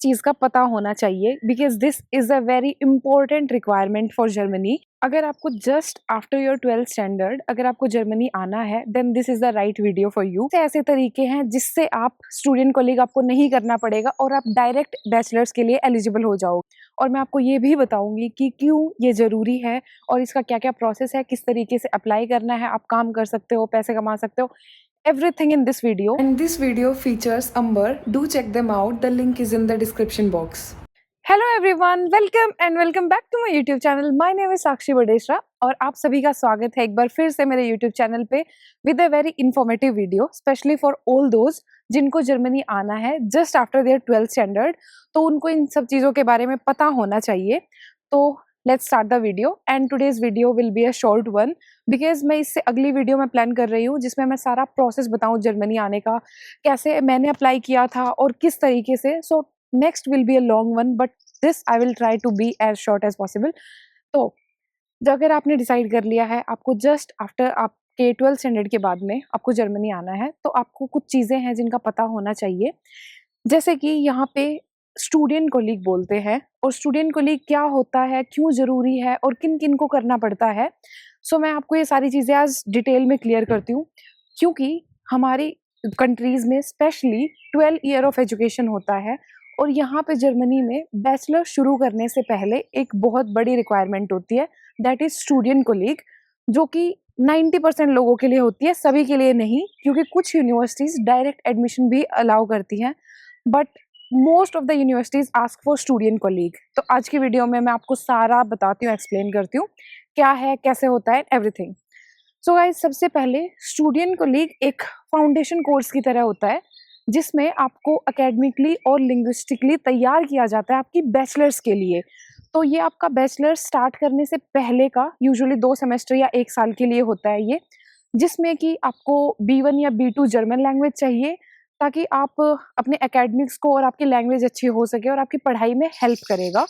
चीज़ का पता होना चाहिए because this is a very important requirement for Germany. अगर आपको just after your 12th standard अगर आपको जर्मनी आना है then this is the right video for you. ऐसे तरीके हैं जिससे आप स्टूडेंट कोलीग आपको नहीं करना पड़ेगा और आप डायरेक्ट बैचलर्स के लिए एलिजिबल हो जाओगे। और मैं आपको ये भी बताऊंगी कि क्यों ये ज़रूरी है और इसका क्या-क्या प्रोसेस है, किस तरीके से अप्लाई करना है, आप काम कर सकते हो, पैसे कमा सकते हो। Everything in this video, and this video features Amber. Do check them out. The link is in the description box. Hello everyone, welcome back to my YouTube channel. My name is Sakshi Badeshra और आप सभी का स्वागत है एक बार फिर से मेरे YouTube चैनल पे with a very informative video, especially for all those जिनको जर्मनी आना है just after their 12th standard, तो उनको इन सब चीज़ों के बारे में पता होना चाहिए। तो let's start the video and today's video will be a short one because मैं इससे अगली वीडियो में प्लान कर रही हूँ जिसमें मैं सारा प्रोसेस बताऊँ जर्मनी आने का, कैसे मैंने अप्लाई किया था और किस तरीके से। So next will be a long one but this I will try to be as short as possible. तो अगर आपने डिसाइड कर लिया है आपको जस्ट आफ्टर आपके 12th स्टैंडर्ड के बाद में आपको जर्मनी आना है, तो आपको कुछ चीज़ें हैं जिनका पता होना चाहिए। जैसे कि यहाँ पे स्टूडेंट कोलीग बोलते हैं और स्टूडेंट कोलीग क्या होता है, क्यों ज़रूरी है और किन किन को करना पड़ता है। सो मैं आपको ये सारी चीज़ें आज डिटेल में क्लियर करती हूँ क्योंकि हमारी कंट्रीज़ में स्पेशली 12 ईयर ऑफ एजुकेशन होता है और यहाँ पे जर्मनी में बैचलर शुरू करने से पहले एक बहुत बड़ी रिक्वायरमेंट होती है, दैट इज़ स्टूडेंट कोलीग, जो कि 90% लोगों के लिए होती है, सभी के लिए नहीं, क्योंकि कुछ यूनिवर्सिटीज़ डायरेक्ट एडमिशन भी अलाउ करती हैं but most of the universities ask for student colleague. तो आज की वीडियो में मैं आपको सारा बताती हूँ, एक्सप्लेन करती हूँ क्या है, कैसे होता है, एवरीथिंग। सो गाइस, सबसे पहले स्टूडेंट कोलीग एक फाउंडेशन कोर्स की तरह होता है जिसमें आपको एकेडमिकली और लिंग्विस्टिकली तैयार किया जाता है आपकी बैचलर्स के लिए। तो ये आपका बैचलर्स स्टार्ट करने से पहले का यूजुअली 2 सेमेस्टर या 1 साल के लिए होता है ये, जिसमें कि आपको B1 या B2 जर्मन लैंग्वेज चाहिए ताकि आप अपने एकेडमिक्स को और आपकी लैंग्वेज अच्छी हो सके और आपकी पढ़ाई में हेल्प करेगा।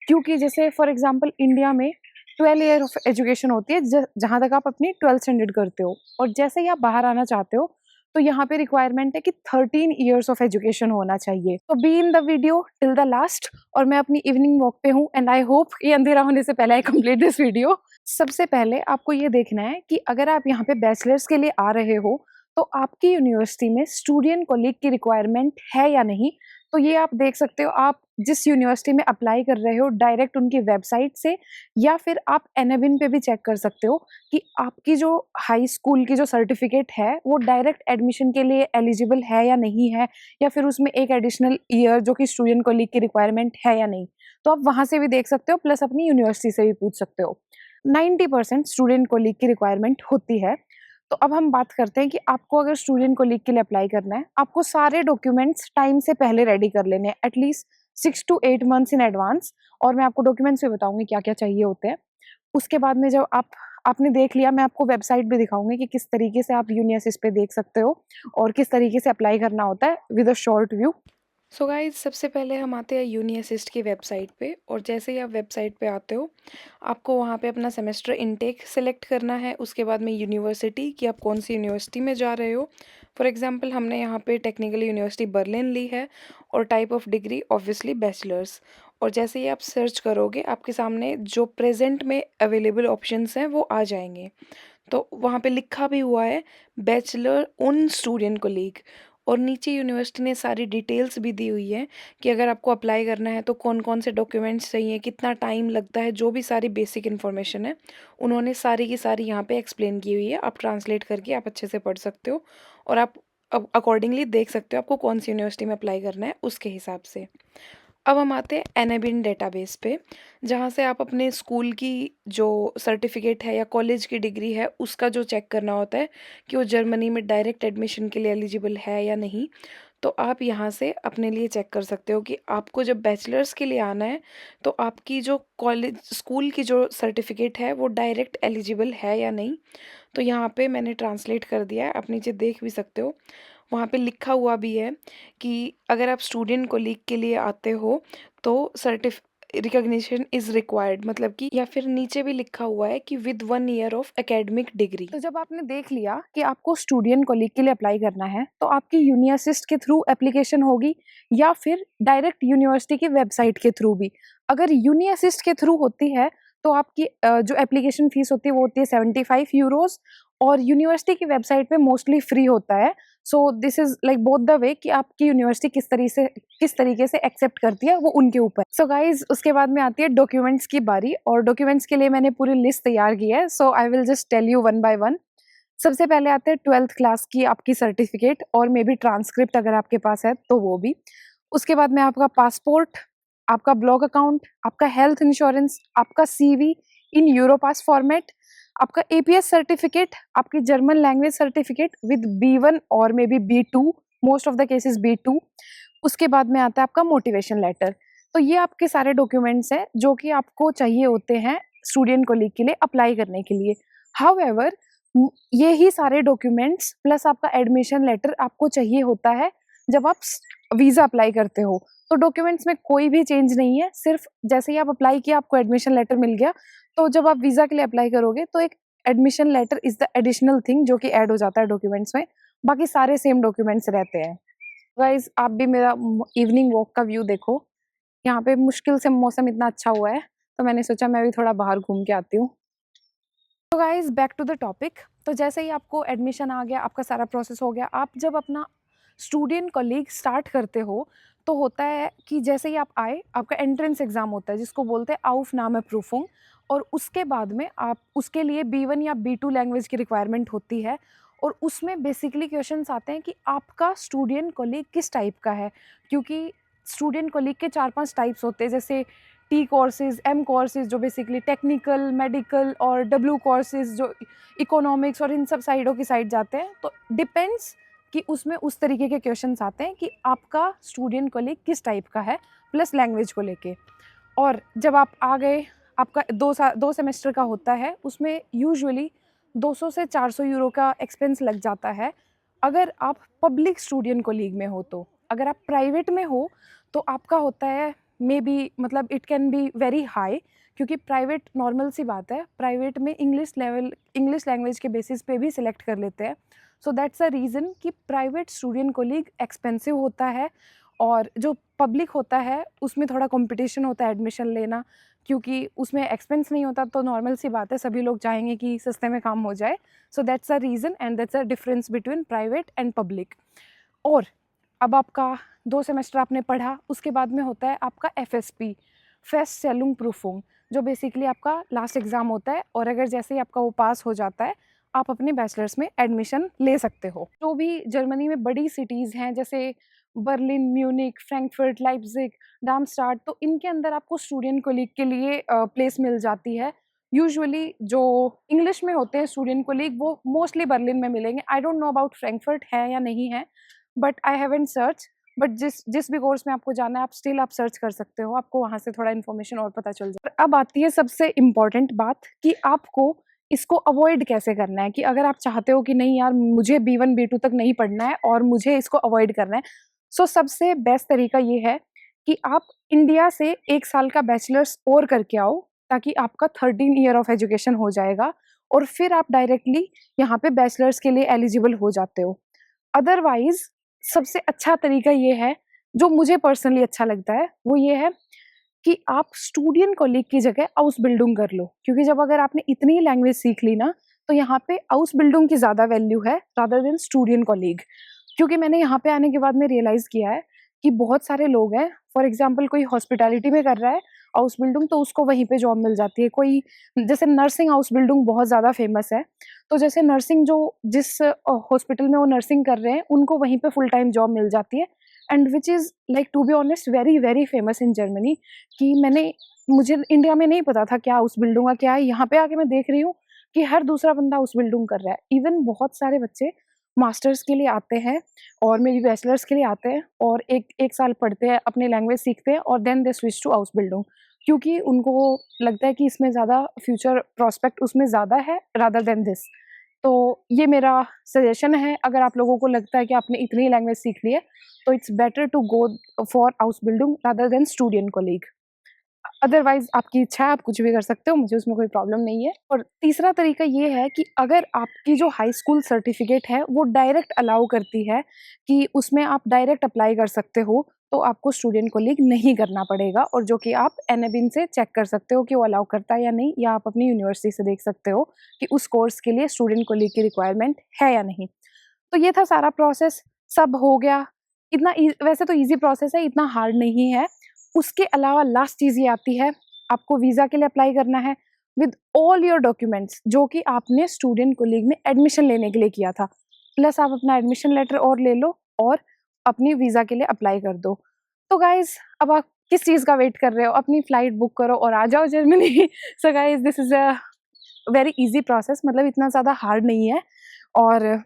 क्योंकि जैसे फॉर एग्जांपल इंडिया में 12 ईयर ऑफ एजुकेशन होती है जहाँ तक आप अपनी 12th स्टैंडर्ड करते हो, और जैसे ही आप बाहर आना चाहते हो तो यहाँ पे रिक्वायरमेंट है कि 13 ईयर्स ऑफ एजुकेशन होना चाहिए। तो be in the video till the last. और मैं अपनी इवनिंग वॉक पे हूँ एंड आई होप ये अंधेरा होने से पहले आई कंप्लीट दिस वीडियो। सबसे पहले आपको ये देखना है कि अगर आप यहाँ पे बैचलर्स के लिए आ रहे हो तो आपकी यूनिवर्सिटी में स्टूडेंट कोलीग की रिक्वायरमेंट है या नहीं। तो ये आप देख सकते हो, आप जिस यूनिवर्सिटी में अप्लाई कर रहे हो डायरेक्ट उनकी वेबसाइट से, या फिर आप एनएबिन पे भी चेक कर सकते हो कि आपकी जो हाई स्कूल की जो सर्टिफिकेट है वो डायरेक्ट एडमिशन के लिए एलिजिबल है या नहीं है, या फिर उसमें एक एडिशनल ईयर जो कि स्टूडेंट कोलीग की रिक्वायरमेंट है या नहीं। तो आप वहाँ से भी देख सकते हो, प्लस अपनी यूनिवर्सिटी से भी पूछ सकते हो। 90% स्टूडेंट कोलीग की रिक्वायरमेंट होती है। तो अब हम बात करते हैं कि आपको अगर स्टूडेंट कोलीग के लिए अप्लाई करना है, आपको सारे डॉक्यूमेंट्स टाइम से पहले रेडी कर लेने हैं, at least 6 to 8 months in advance. और मैं आपको डॉक्यूमेंट्स भी बताऊंगी क्या क्या चाहिए होते हैं। उसके बाद में जब आपने देख लिया, मैं आपको वेबसाइट भी दिखाऊंगी कि किस तरीके से आप यूनियसिस पे देख सकते हो और किस तरीके से अप्लाई करना होता है with a short view. So guys, सबसे पहले हम आते हैं यूनी असिस्ट की वेबसाइट पे, और जैसे ही आप वेबसाइट पे आते हो आपको वहाँ पे अपना सेमेस्टर इनटेक सेलेक्ट करना है। उसके बाद में यूनिवर्सिटी कि आप कौन सी यूनिवर्सिटी में जा रहे हो। फॉर एग्जांपल हमने यहाँ पे टेक्निकल यूनिवर्सिटी बर्लिन ली है और type of degree obviously bachelors. और जैसे ही आप सर्च करोगे आपके सामने जो प्रेजेंट में अवेलेबल ऑप्शंस हैं वो आ जाएंगे। तो वहाँ पे लिखा भी हुआ है बैचलर उन स्टूडेंट कोलीग, और नीचे यूनिवर्सिटी ने सारी डिटेल्स भी दी हुई है कि अगर आपको अप्लाई करना है तो कौन कौन से डॉक्यूमेंट्स चाहिए, कितना टाइम लगता है, जो भी सारी बेसिक इन्फॉर्मेशन है उन्होंने सारी की सारी यहाँ पे एक्सप्लेन की हुई है। आप ट्रांसलेट करके आप अच्छे से पढ़ सकते हो और आप अब अकॉर्डिंगली देख सकते हो आपको कौन सी यूनिवर्सिटी में अप्लाई करना है उसके हिसाब से। अब हम आते हैं एनएबिन डेटाबेस पे, जहाँ से आप अपने स्कूल की जो सर्टिफिकेट है या कॉलेज की डिग्री है उसका जो चेक करना होता है कि वो जर्मनी में डायरेक्ट एडमिशन के लिए एलिजिबल है या नहीं। तो आप यहाँ से अपने लिए चेक कर सकते हो कि आपको जब बैचलर्स के लिए आना है तो आपकी जो कॉलेज स्कूल की जो सर्टिफिकेट है वो डायरेक्ट एलिजिबल है या नहीं। तो यहाँ पे मैंने ट्रांसलेट कर दिया है, आप नीचे देख भी सकते हो। वहाँ पे लिखा हुआ भी है कि अगर आप स्टूडेंट कोलीग के लिए आते हो तो रिकॉग्निशन इज रिक्वायर्ड, मतलब कि या फिर नीचे भी लिखा हुआ है कि with 1 year of academic degree. तो जब आपने देख लिया कि आपको स्टूडेंट कोलीग के लिए अप्लाई करना है, तो आपकी यूनिअसिस्ट के थ्रू एप्लीकेशन होगी या फिर डायरेक्ट यूनिवर्सिटी की वेबसाइट के थ्रू भी। अगर यूनिअसिस्ट के थ्रू होती है तो आपकी जो एप्लीकेशन फीस होती है वो होती है 75 यूरोज, और यूनिवर्सिटी की वेबसाइट पे मोस्टली फ्री होता है। So this is like both the way कि आपकी यूनिवर्सिटी किस तरीके से एक्सेप्ट करती है, वो उनके ऊपर। सो गाइज, उसके बाद में आती है डॉक्यूमेंट्स की बारी, और डॉक्यूमेंट्स के लिए मैंने पूरी लिस्ट तैयार की है। So I will just tell you one by one. सबसे पहले आते हैं 12th क्लास की आपकी सर्टिफिकेट, और मे बी ट्रांसक्रिप्ट अगर आपके पास है तो वो भी। उसके बाद में आपका पासपोर्ट, आपका ब्लॉग अकाउंट, आपका हेल्थ इंश्योरेंस, आपका सीवी इन यूरोपास फॉर्मेट, आपका एपीएस सर्टिफिकेट, आपकी German language certificate with B1 और may be B2, most of the cases B2। उसके बाद में आता है आपका मोटिवेशन लेटर। तो ये आपके सारे डॉक्यूमेंट्स हैं जो कि आपको चाहिए होते हैं स्टूडेंट कोलीग के लिए अप्लाई करने के लिए। हाउएवर, ये ही सारे डॉक्यूमेंट्स प्लस आपका एडमिशन लेटर आपको चाहिए होता है जब आप वीज़ा अप्लाई करते हो। तो डॉक्यूमेंट्स में कोई भी चेंज नहीं है, सिर्फ जैसे ही आप अप्लाई किया आपको एडमिशन लेटर मिल गया, तो जब आप वीज़ा के लिए अप्लाई करोगे तो एक admission letter is the additional thing जो कि ऐड हो जाता है डॉक्यूमेंट्स में। बाकी सारे सेम डॉक्यूमेंट्स रहते हैं। गाइस, आप भी मेरा इवनिंग वॉक का व्यू देखो। यहाँ पे मुश्किल से मौसम इतना अच्छा हुआ है, तो मैंने सोचा मैं भी थोड़ा बाहर घूम के आती हूँ। तो guys, back to the topic. तो जैसे ही आपको एडमिशन आ गया, आपका सारा प्रोसेस हो गया, आप जब अपना स्टूडेंट कोलीग स्टार्ट करते हो, तो होता है कि जैसे ही आप आए, आपका एंट्रेंस एग्ज़ाम होता है जिसको बोलते हैं Aufnahmeprüfung, और उसके बाद में आप उसके लिए B1 या B2 लैंग्वेज की रिक्वायरमेंट होती है, और उसमें बेसिकली क्वेश्चंस आते हैं कि आपका स्टूडेंट कोलीग किस टाइप का है। क्योंकि स्टूडेंट कोलीग के 4-5 टाइप्स होते हैं, जैसे टी कोर्सेज, एम कोर्सेज जो बेसिकली टेक्निकल, मेडिकल, और डब्ल्यू कोर्सेज जो इकोनॉमिक्स और इन सब साइडों की साइड जाते हैं। तो डिपेंड्स कि उसमें उस तरीके के क्वेश्चंस आते हैं कि आपका स्टूडेंट कोलीग किस टाइप का है, प्लस लैंग्वेज को लेके। और जब आप आ गए, आपका 2 सेमेस्टर का होता है, उसमें यूजुअली 200 से 400 यूरो का एक्सपेंस लग जाता है अगर आप पब्लिक स्टूडेंट कोलीग में हो। तो अगर आप प्राइवेट में हो तो आपका होता है मे बी, मतलब it can be very high, क्योंकि प्राइवेट नॉर्मल सी बात है, प्राइवेट में इंग्लिश लैंग्वेज के बेसिस पे भी सिलेक्ट कर लेते हैं। सो दैट्स अ रीज़न कि प्राइवेट स्टूडेंट कोलीग एक्सपेंसिव होता है, और जो पब्लिक होता है उसमें थोड़ा कंपटीशन होता है एडमिशन लेना, क्योंकि उसमें एक्सपेंस नहीं होता, तो नॉर्मल सी बात है, सभी लोग चाहेंगे कि सस्ते में काम हो जाए। So that's a reason and that's a difference between private and public. और अब आपका 2 सेमेस्टर आपने पढ़ा, उसके बाद में होता है आपका एफएसपी, फेस्टसेलुंगप्रूफुंग, जो बेसिकली आपका लास्ट एग्ज़ाम होता है, और अगर जैसे ही आपका वो पास हो जाता है, आप अपने बैचलर्स में एडमिशन ले सकते हो। जो भी जर्मनी में बड़ी सिटीज़ हैं, जैसे बर्लिन, म्यूनिख, फ्रैंकफर्ट, लाइप्ज़िग, डार्मस्टाड, तो इनके अंदर आपको स्टूडेंट कोलीग के लिए प्लेस मिल जाती है। यूजुअली जो इंग्लिश में होते हैं स्टूडेंट कोलीग, वो मोस्टली बर्लिन में मिलेंगे। I don't know about Frankfurt है या नहीं है, but I haven't search. But जिस जिस भी कोर्स में आपको जाना है, आप सर्च कर सकते हो, आपको वहाँ से थोड़ा इन्फॉर्मेशन और पता चल जाए। अब आती है सबसे इम्पॉर्टेंट बात कि आपको इसको अवॉइड कैसे करना है। कि अगर आप चाहते हो कि नहीं यार, मुझे B1 B2 तक नहीं पढ़ना है और मुझे इसको अवॉइड करना है, सो सबसे बेस्ट तरीका ये है कि आप इंडिया से 1 साल का बैचलर्स और करके आओ, ताकि आपका 13 ईयर ऑफ एजुकेशन हो जाएगा, और फिर आप डायरेक्टली यहाँ पे बैचलर्स के लिए एलिजिबल हो जाते हो। अदरवाइज़ सबसे अच्छा तरीका ये है, जो मुझे पर्सनली अच्छा लगता है, वो ये है कि आप स्टूडेंट कोलीग की जगह आउसबिल्डिंग कर लो। क्योंकि जब अगर आपने इतनी लैंग्वेज सीख ली ना, तो यहाँ पे आउसबिल्डिंग की ज़्यादा वैल्यू है रादर देन स्टूडेंट कोलीग। क्योंकि मैंने यहाँ पे आने के बाद में रियलाइज़ किया है कि बहुत सारे लोग हैं, फॉर एग्ज़ाम्पल कोई हॉस्पिटैलिटी में कर रहा है हाउस-बिल्डिंग, तो उसको वहीं पे जॉब मिल जाती है। कोई जैसे नर्सिंग हाउस-बिल्डिंग बहुत ज़्यादा फ़ेमस है, तो जैसे नर्सिंग जो जिस हॉस्पिटल में वो नर्सिंग कर रहे हैं, उनको वहीं पे फुल टाइम जॉब मिल जाती है, and which is like to be honest very, very famous in Germany. कि मुझे इंडिया में नहीं पता था क्या हाउस-बिल्डिंग का क्या है, यहाँ पे आके मैं देख रही हूँ कि हर दूसरा बंदा हाउस-बिल्डिंग कर रहा है। इवन बहुत सारे बच्चे मास्टर्स के लिए आते हैं और मेरी बैचलर्स के लिए आते हैं, और 1 साल पढ़ते हैं, अपनी लैंग्वेज सीखते हैं, और then they switch to house building, क्योंकि उनको लगता है कि इसमें ज़्यादा फ्यूचर प्रॉस्पेक्ट उसमें ज़्यादा है रादर देन दिस। तो ये मेरा सजेशन है, अगर आप लोगों को लगता है कि आपने इतनी लैंग्वेज सीख ली है, तो it's better to go for house building rather than student colleague. Otherwise आपकी इच्छा है, आप कुछ भी कर सकते हो, मुझे उसमें कोई प्रॉब्लम नहीं है। और तीसरा तरीका ये है कि अगर आपकी जो हाई स्कूल सर्टिफिकेट है वो डायरेक्ट अलाउ करती है कि उसमें आप डायरेक्ट अप्लाई कर सकते हो, तो आपको स्टूडेंट को लीग नहीं करना पड़ेगा, और जो कि आप NABIN से चेक कर सकते हो कि वो अलाउ करता है या नहीं, या आप अपनी यूनिवर्सिटी से देख सकते हो कि उस कोर्स के लिए स्टूडेंट को लीग की रिक्वायरमेंट है या नहीं। तो ये था सारा प्रोसेस, सब हो गया। इतना वैसे तो ईजी प्रोसेस है, इतना हार्ड नहीं है। उसके अलावा लास्ट चीज़ ये आती है, आपको वीज़ा के लिए अप्लाई करना है विद ऑल योर डॉक्यूमेंट्स, जो कि आपने स्टूडेंट कोलीग में एडमिशन लेने के लिए किया था। प्लस आप अपना एडमिशन लेटर और ले लो और अपनी वीज़ा के लिए अप्लाई कर दो। तो गाइज़, अब आप किस चीज़ का वेट कर रहे हो? अपनी फ्लाइट बुक करो और आ जाओ Germany. So guys, this is a very easy process, मतलब इतना ज़्यादा हार्ड नहीं है। और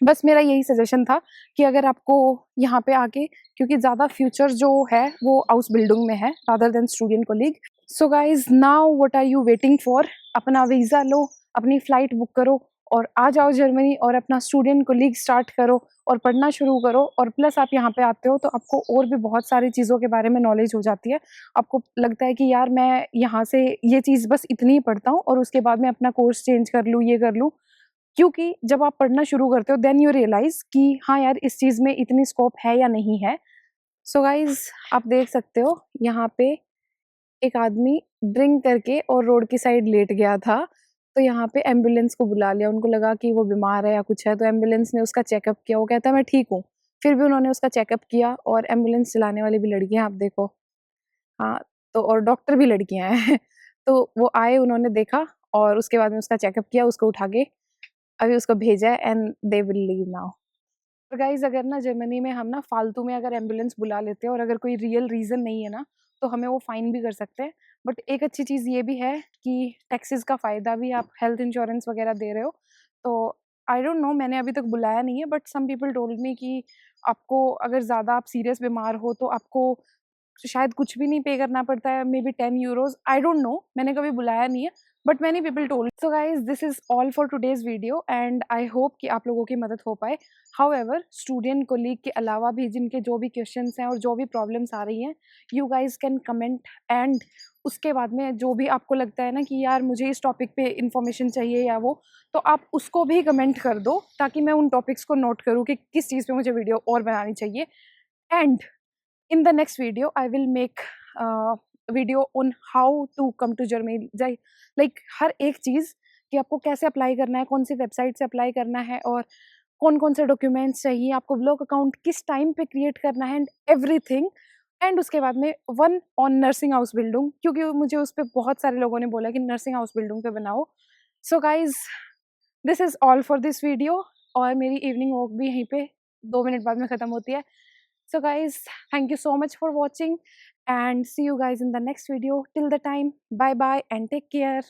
बस मेरा यही सजेशन था कि अगर आपको यहाँ पे आके, क्योंकि ज़्यादा फ्यूचर जो है वो हाउस बिल्डिंग में है rather than student colleague. So guys, now what are you waiting for? अपना वीज़ा लो, अपनी फ़्लाइट बुक करो और आ जाओ जर्मनी, और अपना स्टूडेंट कोलीग स्टार्ट करो और पढ़ना शुरू करो। और प्लस आप यहाँ पे आते हो तो आपको और भी बहुत सारी चीज़ों के बारे में नॉलेज हो जाती है। आपको लगता है कि यार मैं यहाँ से ये चीज़ बस इतनी ही पढ़ता हूँ और उसके बाद मैं अपना कोर्स चेंज कर लूँ, ये कर लूँ। क्योंकि जब आप पढ़ना शुरू करते हो देन यू रियलाइज कि हाँ यार, इस चीज़ में इतनी स्कोप है या नहीं है। सो गाइज, आप देख सकते हो यहाँ पे एक आदमी ड्रिंक करके और रोड की साइड लेट गया था। तो यहाँ पे एम्बुलेंस को बुला लिया, उनको लगा कि वो बीमार है या कुछ है, तो एम्बुलेंस ने उसका चेकअप किया। वो कहता है मैं ठीक हूँ, फिर भी उन्होंने उसका चेकअप किया। और एम्बुलेंस चलाने वाली भी लड़कियाँ, आप देखो। हाँ, तो और डॉक्टर भी लड़कियाँ हैं। तो वो आए, उन्होंने देखा और उसके बाद में उसका चेकअप किया, उसको उठा के अभी उसको भेजा है and they will leave now. और गाइज़, अगर ना जर्मनी में हम ना फालतू में अगर एम्बुलेंस बुला लेते हैं और अगर कोई रियल रीज़न नहीं है ना, तो हमें वो फाइन भी कर सकते हैं। बट एक अच्छी चीज़ ये भी है कि टैक्सेस का फ़ायदा भी, आप हेल्थ इंश्योरेंस वगैरह दे रहे हो। तो आई डोंट नो, मैंने अभी तक बुलाया नहीं है, but some people told me कि आपको अगर ज़्यादा आप सीरियस बीमार हो तो आपको शायद कुछ भी नहीं पे करना पड़ता है, may be 10 euros, I don't know, मैंने कभी बुलाया नहीं है, but many people told. So guys, this is all for today's video and I hope कि आप लोगों की मदद हो पाए। हाउएवर, स्टूडेंट कोलीग के अलावा भी जिनके जो भी क्वेश्चंस हैं और जो भी प्रॉब्लम्स आ रही हैं, you guys can comment. And उसके बाद में जो भी आपको लगता है ना कि यार मुझे इस टॉपिक पे इन्फॉर्मेशन चाहिए या वो, तो आप उसको भी कमेंट कर दो, ताकि मैं उन टॉपिक्स को नोट करूँ कि किस चीज़ पे मुझे वीडियो और बनानी चाहिए। And in the next video I will make video on how to come to Germany, like हर एक चीज़ कि आपको कैसे अप्लाई करना है, कौन सी वेबसाइट से अप्लाई करना है, और कौन कौन से डॉक्यूमेंट्स चाहिए, आपको ब्लॉग अकाउंट किस टाइम पे क्रिएट करना है, एंड एवरीथिंग। एंड उसके बाद में one on nursing house building, क्योंकि मुझे उस पर बहुत सारे लोगों ने बोला कि नर्सिंग हाउस बिल्डिंग पे बनाओ। So guys, this is all for this video. और मेरी इवनिंग वॉक भी यहीं पे 2 मिनट बाद में ख़त्म होती है। So guys, thank you so much for watching and see you guys in the next video. Till the time, bye bye and take care.